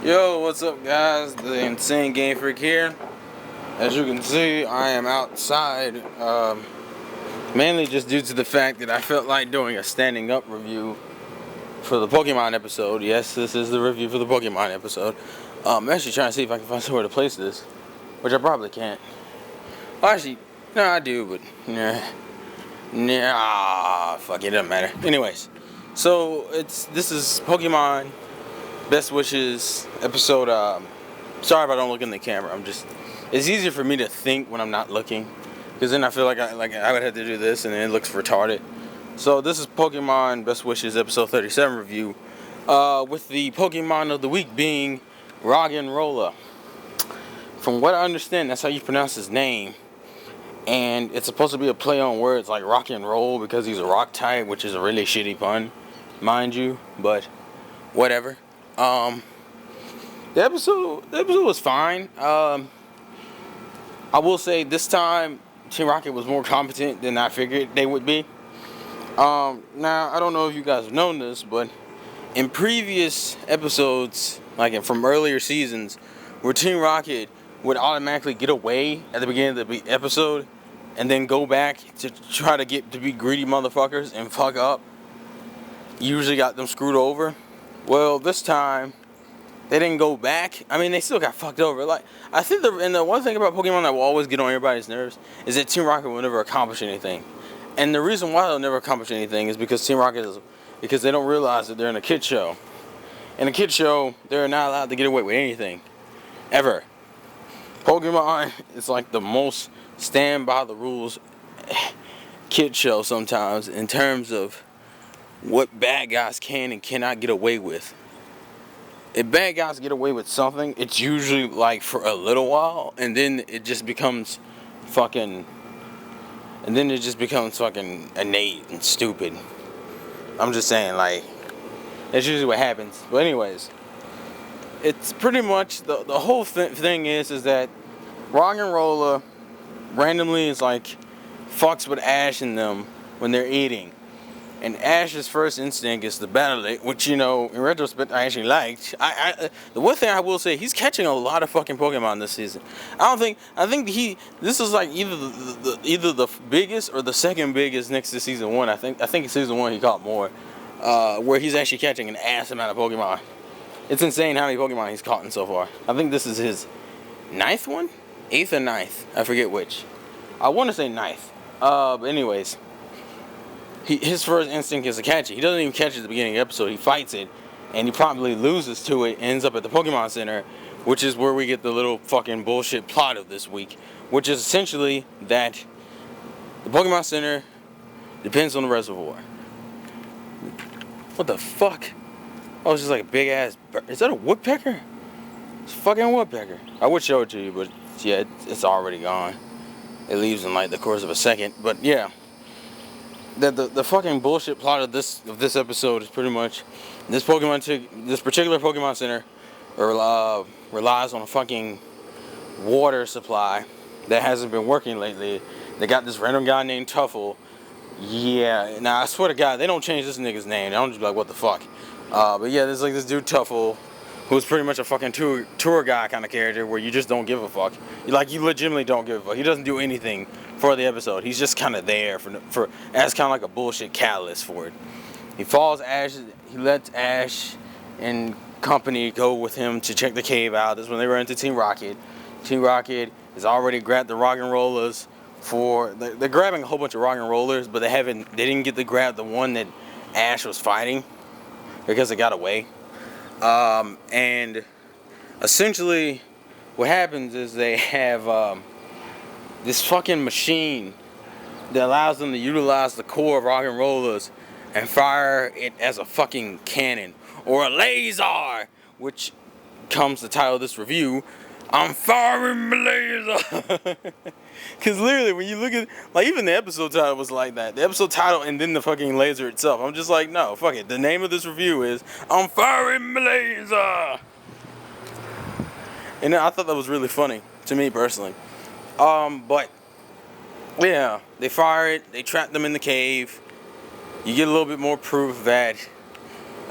Yo, what's up, guys? The Insane Game Freak here. As you can see, I am outside, mainly just due to the fact that I felt like doing a standing up review for the Pokemon episode. Yes, this is the review for the Pokemon episode. I'm actually trying to see if I can find somewhere to place this, which I probably can't. Well, actually, no, I do, but fuck it, doesn't matter. Anyways, so this is Pokemon Best Wishes episode. Sorry if I don't look in the camera. It's easier for me to think when I'm not looking, because then I feel like I would have to do this and then it looks retarded. So this is Pokemon Best Wishes episode 37 review, with the Pokemon of the week being Roggenrolla. From what I understand, that's how you pronounce his name, and it's supposed to be a play on words like rock and roll because he's a rock type, which is a really shitty pun, mind you, but whatever. The episode was fine. I will say this time Team Rocket was more competent than I figured they would be. Now I don't know if you guys have known this, but in previous episodes, like from earlier seasons, where Team Rocket would automatically get away at the beginning of the episode and then go back to try to get to be greedy motherfuckers and fuck up, usually got them screwed over. Well, this time they didn't go back. I mean, they still got fucked over. Like, I think the one thing about Pokemon that will always get on everybody's nerves is that Team Rocket will never accomplish anything. And the reason why they'll never accomplish anything is because because they don't realize that they're in a kid show. In a kid show, they're not allowed to get away with anything, ever. Pokemon is like the most stand by the rules kid show sometimes in terms of what bad guys can and cannot get away with. If bad guys get away with something, it's usually like for a little while, and then it just becomes fucking innate and stupid. I'm just saying, like, that's usually what happens. But anyways, it's pretty much the whole thing is that Roggenrolla randomly is like fucks with Ash and them when they're eating. And Ash's first instinct is to battle it, which, you know, in retrospect, I actually liked. The one thing I will say, he's catching a lot of fucking Pokemon this season. I think this is like either the biggest or the second biggest next to season one. I think in season one he caught more, where he's actually catching an ass amount of Pokemon. It's insane how many Pokemon he's caught in so far. I think this is his 9th one? 8th or 9th? I forget which. I want to say 9th. But anyways. His first instinct is to catch it. He doesn't even catch it at the beginning of the episode. He fights it, and he probably loses to it, ends up at the Pokemon Center, which is where we get the little fucking bullshit plot of this week, which is essentially that the Pokemon Center depends on the reservoir. What the fuck? Oh, it's just like a big-ass bird. Is that a woodpecker? It's a fucking woodpecker. I would show it to you, but yeah, it's already gone. It leaves in like the course of a second, but yeah. The fucking bullshit plot of this episode is pretty much this particular Pokemon Center relies on a fucking water supply that hasn't been working lately. They got this random guy named Tuffle. Yeah, now I swear to God, they don't change this nigga's name. They don't just be like, what the fuck? But yeah, there's like this dude Tuffle, who's pretty much a fucking tour guy kind of character where you just don't give a fuck. You legitimately don't give a fuck. He doesn't do anything for the episode. He's just kind of there for as kind of like a bullshit catalyst for it. He follows Ash. He lets Ash and company go with him to check the cave out. This is when they run into Team Rocket. Team Rocket has already grabbed the Roggenrollas they're grabbing a whole bunch of Roggenrollers, but they didn't get to grab the one that Ash was fighting because it got away. And essentially what happens is they have this fucking machine that allows them to utilize the core of Roggenrollas and fire it as a fucking cannon or a LAZAR, which comes the title of this review. I'm firing the laser. Because literally, when you look at, like, even the episode title was like that. The episode title and then the fucking laser itself. I'm just like, no, fuck it. The name of this review is I'm firing the laser. And I thought that was really funny to me personally. But yeah, they fire it. They trap them in the cave. You get a little bit more proof that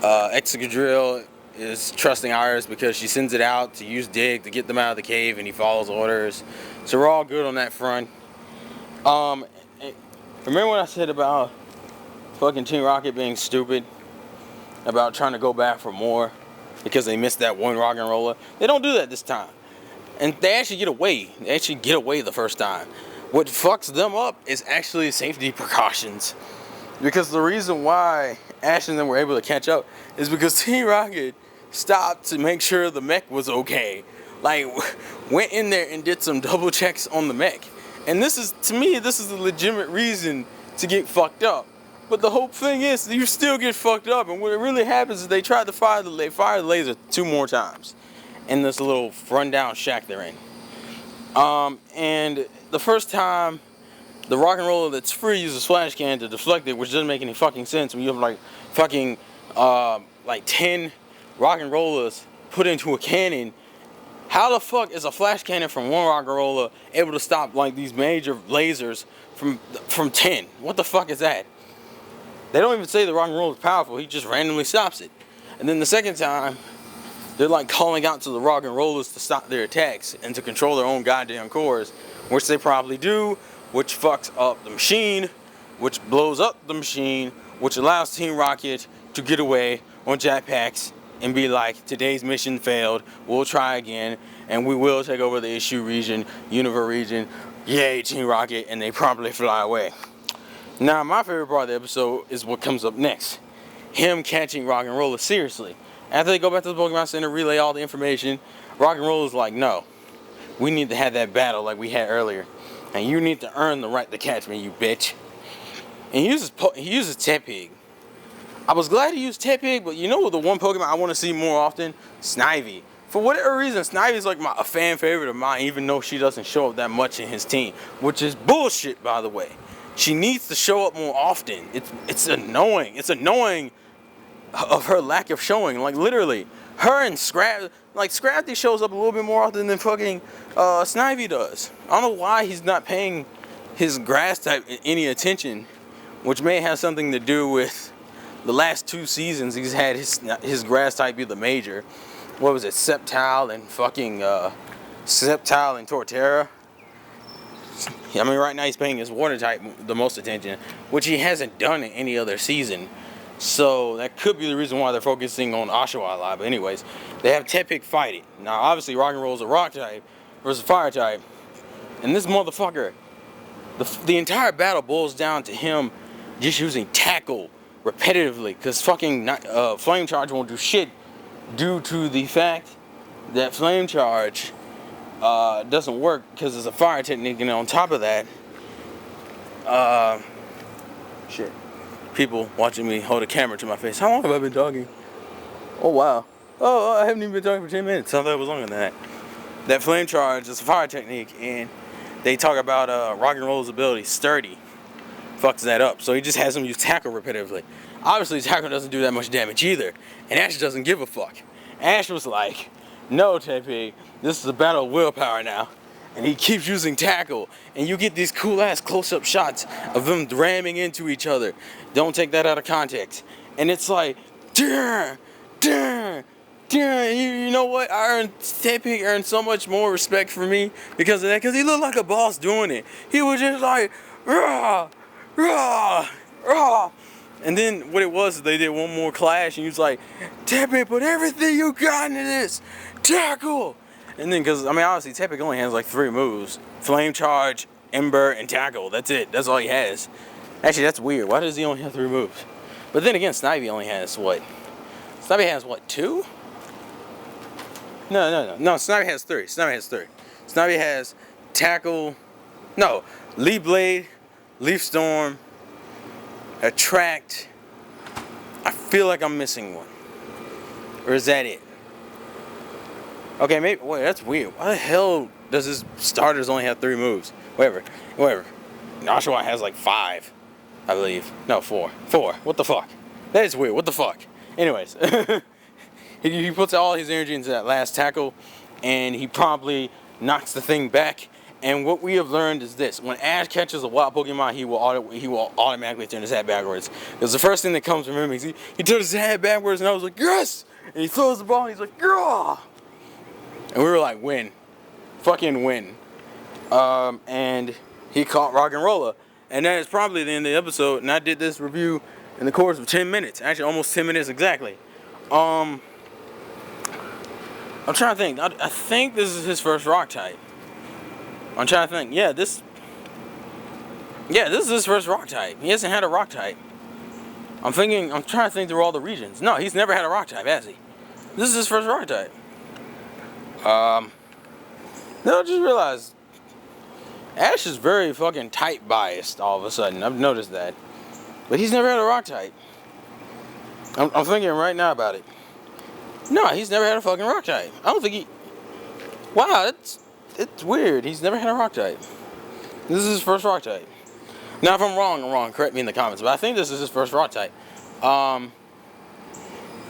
Excadrill is trusting Iris because she sends it out to use Dig to get them out of the cave, and he follows orders. So we're all good on that front. Remember what I said about fucking Team Rocket being stupid? About trying to go back for more because they missed that one Roggenrolla? They don't do that this time. And they actually get away. They actually get away the first time. What fucks them up is actually safety precautions. Because the reason why Ash and them were able to catch up is because Team Rocket stopped to make sure the mech was okay. Like, went in there and did some double checks on the mech. And this is, to me, this is a legitimate reason to get fucked up. But the whole thing is, you still get fucked up. And what really happens is they tried to fire the laser 2 more times in this little rundown shack they're in. And the first time, the Roggenrolla that's free uses flash cannon to deflect it, which doesn't make any fucking sense when you have like fucking like 10 Roggenrollas put into a cannon. How the fuck is a flash cannon from one Roggenrolla able to stop like these major lasers from 10? What the fuck is that? They don't even say the Roggenrolla is powerful. He just randomly stops it. And then the second time, they're like calling out to the Roggenrollas to stop their attacks and to control their own goddamn cores, which they probably do, which fucks up the machine, which blows up the machine, which allows Team Rocket to get away on jetpacks and be like, today's mission failed, we'll try again, and we will take over the issue region, Universe region, yay Team Rocket, and they promptly fly away. Now, my favorite part of the episode is what comes up next. Him catching Roggenrolla seriously. After they go back to the Pokemon Center, relay all the information, Roggenrolla's like, no, we need to have that battle like we had earlier. And you need to earn the right to catch me, you bitch. And he uses Tepig. I was glad he used Tepig, but you know the one Pokemon I want to see more often? Snivy. For whatever reason, Snivy's like a fan favorite of mine, even though she doesn't show up that much in his team. Which is bullshit, by the way. She needs to show up more often. It's annoying. It's annoying of her lack of showing. Like, literally, her and Scrafty shows up a little bit more often than fucking Snivy does. I don't know why he's not paying his grass type any attention, which may have something to do with the last 2 seasons he's had his grass type be the major. What was it, Sceptile and fucking Sceptile and Torterra? I mean, right now he's paying his water type the most attention, which he hasn't done in any other season. So that could be the reason why they're focusing on Oshawott a lot. But anyways, they have Tepig fight it. Now, obviously, Roggenrolla's a rock type versus fire type. And this motherfucker, the entire battle boils down to him just using tackle repetitively. Because fucking Flame Charge won't do shit due to the fact that Flame Charge doesn't work because it's a fire technique. And on top of that, shit. People watching me hold a camera to my face. How long have I been talking? Oh, wow. Oh, I haven't even been talking for 10 minutes. I thought it was longer than that. That Flame Charge is a fire technique, and they talk about Roggenrolla's ability, Sturdy, fucks that up. So he just has him use Tackle repetitively. Obviously, Tackle doesn't do that much damage either, and Ash doesn't give a fuck. Ash was like, no, Tepig, this is a battle of willpower now. And he keeps using Tackle, and you get these cool-ass close-up shots of them ramming into each other. Don't take that out of context. And it's like, you know what? Tepig earned so much more respect for me because of that, because he looked like a boss doing it. He was just like, rah, rah, rah. And then what it was is they did one more clash, and he was like, Tepig, put everything you got into this. Tackle. And then, because, I mean, obviously, Tepig only has like 3 moves. Flame Charge, Ember, and Tackle. That's it. That's all he has. Actually, that's weird. Why does he only have 3 moves? But then again, Snivy only has what? Snivy has what, 2? No, Snivy has 3. Snivy has Tackle. No, Leaf Blade, Leaf Storm, Attract. I feel like I'm missing one. Or is that it? Okay, maybe. Wait, that's weird. Why the hell does his starters only have 3 moves? Whatever. Oshawott has like 5, I believe. No, 4. What the fuck? That is weird. What the fuck? Anyways, he puts all his energy into that last tackle, and he promptly knocks the thing back. And what we have learned is this: when Ash catches a wild Pokemon, he will automatically turn his head backwards. Because the first thing that comes from him is he turns his head backwards, and I was like, yes, And he throws the ball, and he's like, "Grah!" And we were like, win. Fucking win. And he caught Roggenrolla. And that is probably the end of the episode. And I did this review in the course of 10 minutes. Actually, almost 10 minutes exactly. I'm trying to think. I think this is his first rock type. I'm trying to think. Yeah, this is his first rock type. He hasn't had a rock type. I'm trying to think through all the regions. No, he's never had a rock type, has he? This is his first rock type. No, I just realized Ash is very fucking type biased all of a sudden. I've noticed that. But he's never had a rock type. I'm thinking right now about it. No, he's never had a fucking rock type. I don't think he... Wow, it's weird. He's never had a rock type. This is his first rock type. Now, if I'm wrong. Correct me in the comments. But I think this is his first rock type. And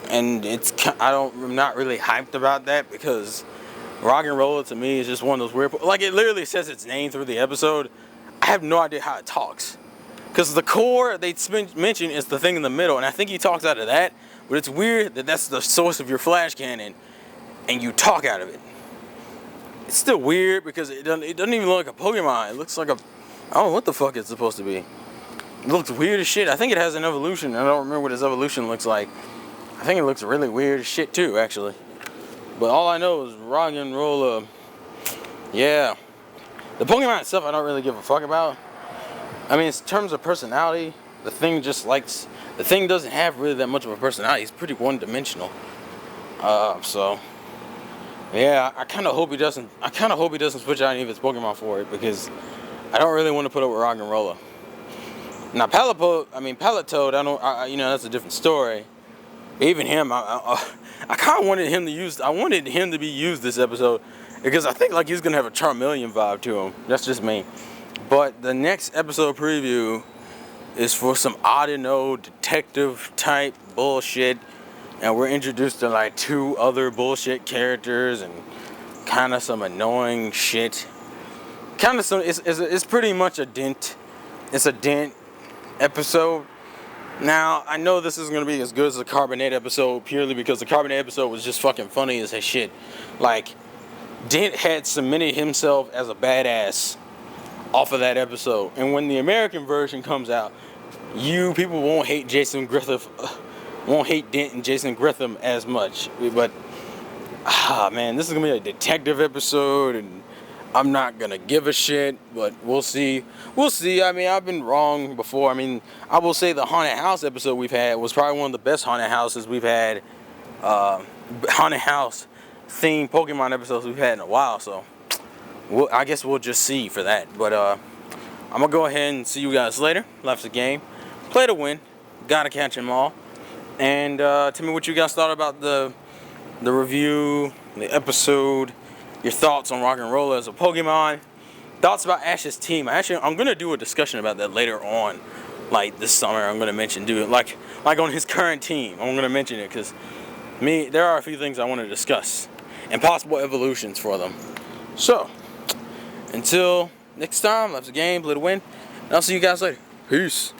I'm not really hyped about that because Roggenrolla to me is just one of those weird... Like, it literally says its name through the episode. I have no idea how it talks. Because the core they mention is the thing in the middle. And I think he talks out of that. But it's weird that that's the source of your flash cannon. And you talk out of it. It's still weird because it doesn't even look like a Pokemon. It looks like a... I don't know what the fuck it's supposed to be. It looks weird as shit. I think it has an evolution. I don't remember what its evolution looks like. I think it looks really weird as shit too, actually. But all I know is Roggenrolla. Yeah. The Pokemon itself I don't really give a fuck about. I mean, in terms of personality, the thing doesn't have really that much of a personality. It's pretty one-dimensional. So yeah, I kind of hope he doesn't switch out any of his Pokemon for it because I don't really want to put up with Roggenrolla. Now Palatoad, that's a different story. Even him, I kind of wanted him to be used this episode because I think like he's gonna have a Charmeleon vibe to him. That's just me. But the next episode preview is for some odd-to-know detective type bullshit, and we're introduced to like 2 other bullshit characters and kind of some annoying shit. It's pretty much a dent. It's a dent episode. Now, I know this isn't going to be as good as the Carbonate episode purely because the Carbonate episode was just fucking funny as shit. Like, Dent had cemented himself as a badass off of that episode. And when the American version comes out, people won't hate won't hate Dent and Jason Gritham as much. But, man, this is going to be a detective episode and I'm not gonna give a shit, but we'll see. I mean, I've been wrong before. I mean, I will say the haunted house episode we've had was probably one of the best haunted houses we've had. Haunted house themed Pokemon episodes we've had in a while. So, I guess we'll just see for that. But I'm gonna go ahead and see you guys later. Life's a game. Play to win. Gotta catch them all. And tell me what you guys thought about the review, the episode. Your thoughts on Roggenrolla as a Pokemon. Thoughts about Ash's team. I'm gonna do a discussion about that later on, like this summer. I'm gonna like on his current team. I'm gonna mention it because there are a few things I want to discuss and possible evolutions for them. So until next time, life's a game, play to win. And I'll see you guys later. Peace.